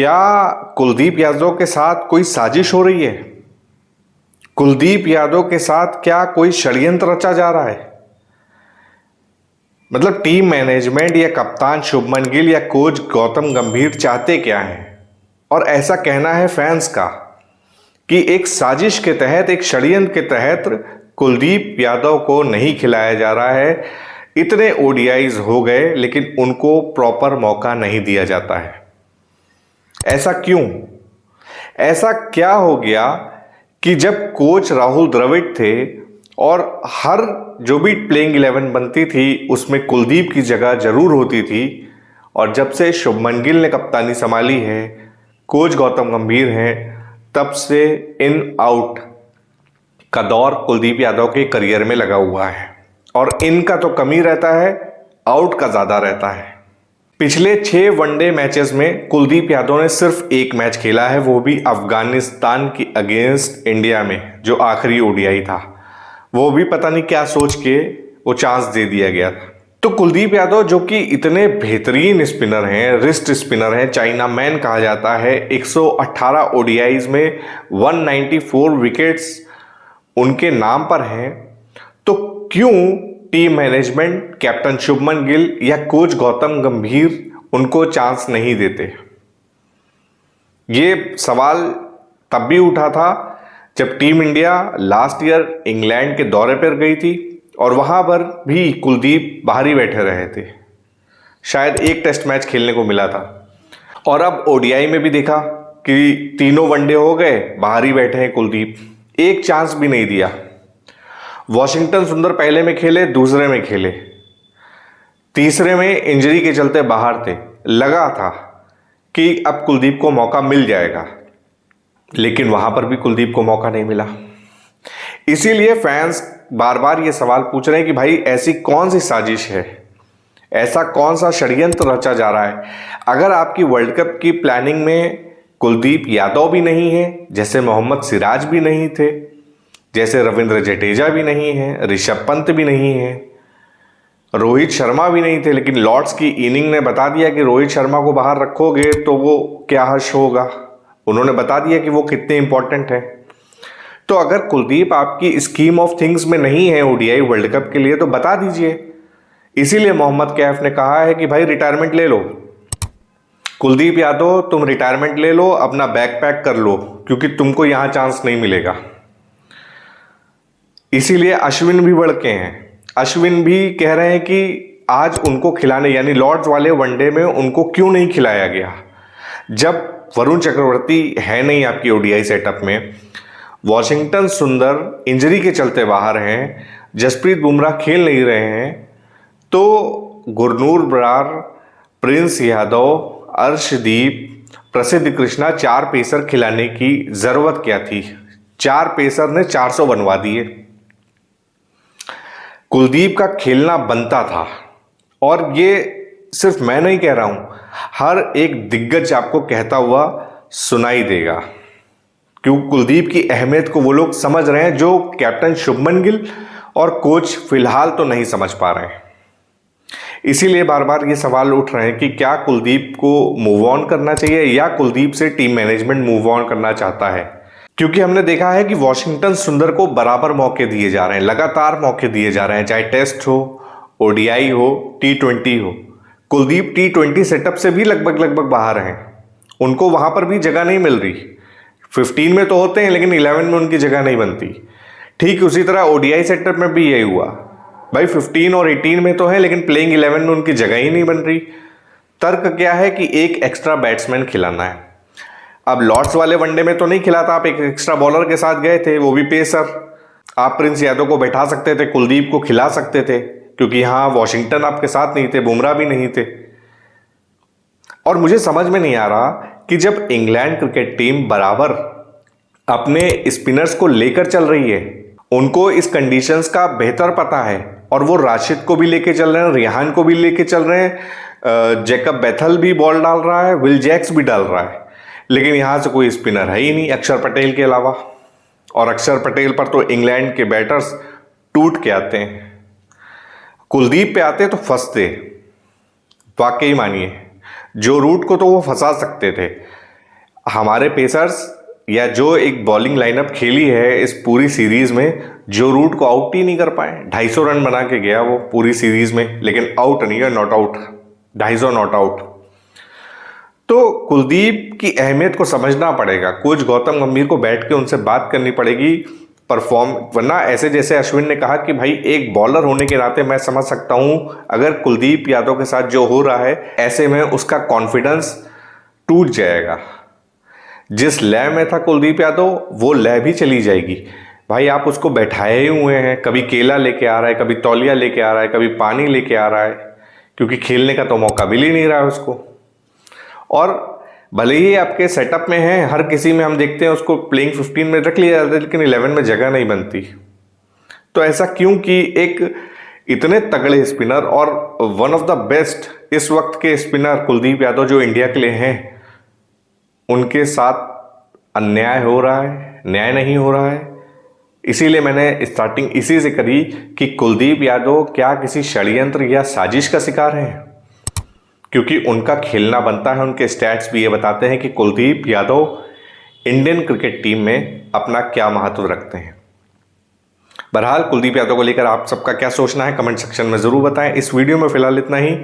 क्या कुलदीप यादव के साथ कोई साजिश हो रही है? कुलदीप यादव के साथ क्या कोई षड्यंत्र रचा जा रहा है? मतलब टीम मैनेजमेंट या कप्तान शुभमन गिल या कोच गौतम गंभीर चाहते क्या हैं? और ऐसा कहना है फैंस का कि एक साजिश के तहत, एक षड्यंत्र के तहत कुलदीप यादव को नहीं खिलाया जा रहा है। इतने ओडीआईज हो गए लेकिन उनको प्रॉपर मौका नहीं दिया जाता है। ऐसा क्यों? ऐसा क्या हो गया कि जब कोच राहुल द्रविड़ थे और हर जो भी प्लेइंग 11 बनती थी उसमें कुलदीप की जगह जरूर होती थी, और जब से शुभमन गिल ने कप्तानी संभाली है, कोच गौतम गंभीर हैं, तब से इन आउट का दौर कुलदीप यादव के करियर में लगा हुआ है। और इनका तो कम ही रहता है, आउट का ज़्यादा रहता है। पिछले 6 वनडे मैचेस में कुलदीप यादव ने सिर्फ एक मैच खेला है, वो भी अफगानिस्तान की अगेंस्ट इंडिया में, जो आखिरी ओडीआई था। वो भी पता नहीं क्या सोच के वो चांस दे दिया गया था। तो कुलदीप यादव जो कि इतने बेहतरीन स्पिनर हैं, रिस्ट स्पिनर हैं, चाइना मैन कहा जाता है, 118 ओडीआईज में 194 विकेट्स उनके नाम पर हैं, तो क्यों team management, captain Shubman Gill या कोच गौतम गंभीर उनको चांस नहीं देते? ये सवाल तब भी उठा था जब team India last year England के दौरे पर गई थी और वहां पर भी कुलदीप बाहर ही बैठे रहे थे। शायद एक टेस्ट मैच खेलने को मिला था। और अब ओडीआई में भी देखा कि तीनों वनडे हो गए, बाहर ही बैठे हैं कुलदीप, एक चांस भी नहीं दिया। वॉशिंगटन सुंदर पहले में खेले, दूसरे में खेले, तीसरे में इंजरी के चलते बाहर थे। लगा था कि अब कुलदीप को मौका मिल जाएगा, लेकिन वहां पर भी कुलदीप को मौका नहीं मिला। इसीलिए फैंस बार बार ये सवाल पूछ रहे हैं कि भाई ऐसी कौन सी साजिश है, ऐसा कौन सा षड्यंत्र रचा जा रहा है? अगर आपकी वर्ल्ड कप की प्लानिंग में कुलदीप यादव भी नहीं है, जैसे मोहम्मद सिराज भी नहीं थे, जैसे रविंद्र जडेजा भी नहीं है, ऋषभ पंत भी नहीं है, रोहित शर्मा भी नहीं थे, लेकिन लॉर्ड्स की इनिंग ने बता दिया कि रोहित शर्मा को बाहर रखोगे तो वो क्या हर्ष होगा। उन्होंने बता दिया कि वो कितने इंपॉर्टेंट है। तो अगर कुलदीप आपकी स्कीम ऑफ थिंग्स में नहीं है ओडीआई वर्ल्ड कप के लिए, तो बता दीजिए। इसीलिए मोहम्मद कैफ ने कहा है कि भाई रिटायरमेंट ले लो, कुलदीप यादव तुम रिटायरमेंट ले लो, अपना बैग पैक कर लो, क्योंकि तुमको यहां चांस नहीं मिलेगा। इसीलिए अश्विन भी भड़के हैं। अश्विन भी कह रहे हैं कि आज उनको खिलाने, यानी लॉर्ड्स वाले वनडे में उनको क्यों नहीं खिलाया गया, जब वरुण चक्रवर्ती है नहीं आपकी ओडीआई सेटअप में, वॉशिंगटन सुंदर इंजरी के चलते बाहर हैं, जसप्रीत बुमराह खेल नहीं रहे हैं, तो गुरनूर बरार, प्रिंस यादव, अर्शदीप, प्रसिद्ध कृष्णा, 4 पेसर खिलाने की जरूरत क्या थी? 4 पेसर ने 400 बनवा दिए। कुलदीप का खेलना बनता था, और ये सिर्फ मैं नहीं कह रहा हूं, हर एक दिग्गज आपको कहता हुआ सुनाई देगा, क्योंकि कुलदीप की अहमियत को वो लोग समझ रहे हैं जो कैप्टन शुभमन गिल और कोच फिलहाल तो नहीं समझ पा रहे हैं। इसीलिए बार बार ये सवाल उठ रहे हैं कि क्या कुलदीप को मूव ऑन करना चाहिए या कुलदीप से टीम मैनेजमेंट मूव ऑन करना चाहता है। क्योंकि हमने देखा है कि वॉशिंगटन सुंदर को बराबर मौके दिए जा रहे हैं, लगातार मौके दिए जा रहे हैं, चाहे टेस्ट हो, ओडीआई हो, टी20 हो। कुलदीप टी20 सेटअप से भी लगभग बाहर हैं, उनको वहां पर भी जगह नहीं मिल रही। 15 में तो होते हैं लेकिन 11 में उनकी जगह नहीं बनती। ठीक उसी तरह ओडीआई सेटअप में भी यही हुआ, भाई 15 और 18 में तो है लेकिन प्लेइंग 11 में उनकी जगह ही नहीं बन रही। तर्क क्या है कि एक एक्स्ट्रा बैट्समैन खिलाना है। अब लॉर्ड्स वाले वनडे में तो नहीं खिलाता, आप एक एक्स्ट्रा बॉलर के साथ गए थे, वो भी पेसर। आप प्रिंस यादव को बैठा सकते थे, कुलदीप को खिला सकते थे, क्योंकि यहाँ वॉशिंगटन आपके साथ नहीं थे, बुमराह भी नहीं थे। और मुझे समझ में नहीं आ रहा कि जब इंग्लैंड क्रिकेट टीम बराबर अपने स्पिनर्स को लेकर चल रही है, उनको इस कंडीशंस का बेहतर पता है, और वो राशिद को भी लेके चल रहे हैं, रिहान को भी लेके चल रहे हैं, जैकब बेथल भी बॉल डाल रहा है, विल जैक्स भी डाल रहा है, लेकिन यहां से कोई स्पिनर है ही नहीं अक्षर पटेल के अलावा। और अक्षर पटेल पर तो इंग्लैंड के बैटर्स टूट के आते हैं, कुलदीप पे आते तो फंसते। वाकई मानिए, जो रूट को तो वो फंसा सकते थे, हमारे पेसर्स या जो एक बॉलिंग लाइनअप खेली है इस पूरी सीरीज में, जो रूट को आउट ही नहीं कर पाए। 250 रन बना के गया वो पूरी सीरीज में, लेकिन आउट नहीं है, नॉट आउट, 250 नॉट आउट। तो कुलदीप की अहमियत को समझना पड़ेगा। कोच गौतम गंभीर को बैठ के उनसे बात करनी पड़ेगी परफॉर्म, वरना ऐसे जैसे अश्विन ने कहा कि भाई एक बॉलर होने के नाते मैं समझ सकता हूं अगर कुलदीप यादव के साथ जो हो रहा है ऐसे में उसका कॉन्फिडेंस टूट जाएगा। जिस लय में था कुलदीप यादव वो लय भी चली जाएगी। भाई आप उसको बैठाए ही हुए हैं, कभी केला लेके आ रहा है, कभी तौलिया लेके आ रहा है, कभी पानी लेके आ रहा है, क्योंकि खेलने का तो मौका मिल ही नहीं रहा है उसको। और भले ही आपके सेटअप में है, हर किसी में हम देखते हैं उसको प्लेइंग 15 में रख लिया जाता है, लेकिन 11 में जगह नहीं बनती। तो ऐसा क्यों कि एक इतने तगड़े स्पिनर और वन ऑफ द बेस्ट इस वक्त के स्पिनर कुलदीप यादव जो इंडिया के लिए हैं, उनके साथ अन्याय हो रहा है, न्याय नहीं हो रहा है। इसीलिए मैंने स्टार्टिंग इसी से करी कि कुलदीप यादव क्या किसी षड्यंत्र या साजिश का शिकार हैं, क्योंकि उनका खेलना बनता है। उनके स्टैट्स भी ये बताते हैं कि Kuldeep Yadav Indian cricket team में अपना क्या महत्व रखते हैं। बहरहाल कुलदीप यादव को लेकर आप सबका क्या सोचना है कमेंट सेक्शन में ज़रूर बताएं। इस वीडियो में फिलहाल इतना ही।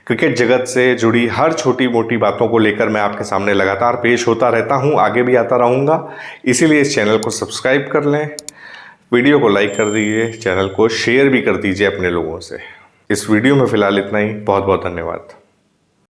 क्रिकेट जगत से जुड़ी हर छोटी मोटी बातों को लेकर मैं आपके सामने लगातार पेश होता रहता हूं, आगे भी आता रहूंगा। इसीलिए इस चैनल को सब्सक्राइब कर लें, वीडियो को लाइक कर दीजिए, चैनल को शेयर भी कर दीजिए अपने लोगों से। इस वीडियो में फिलहाल इतना ही। बहुत बहुत धन्यवाद।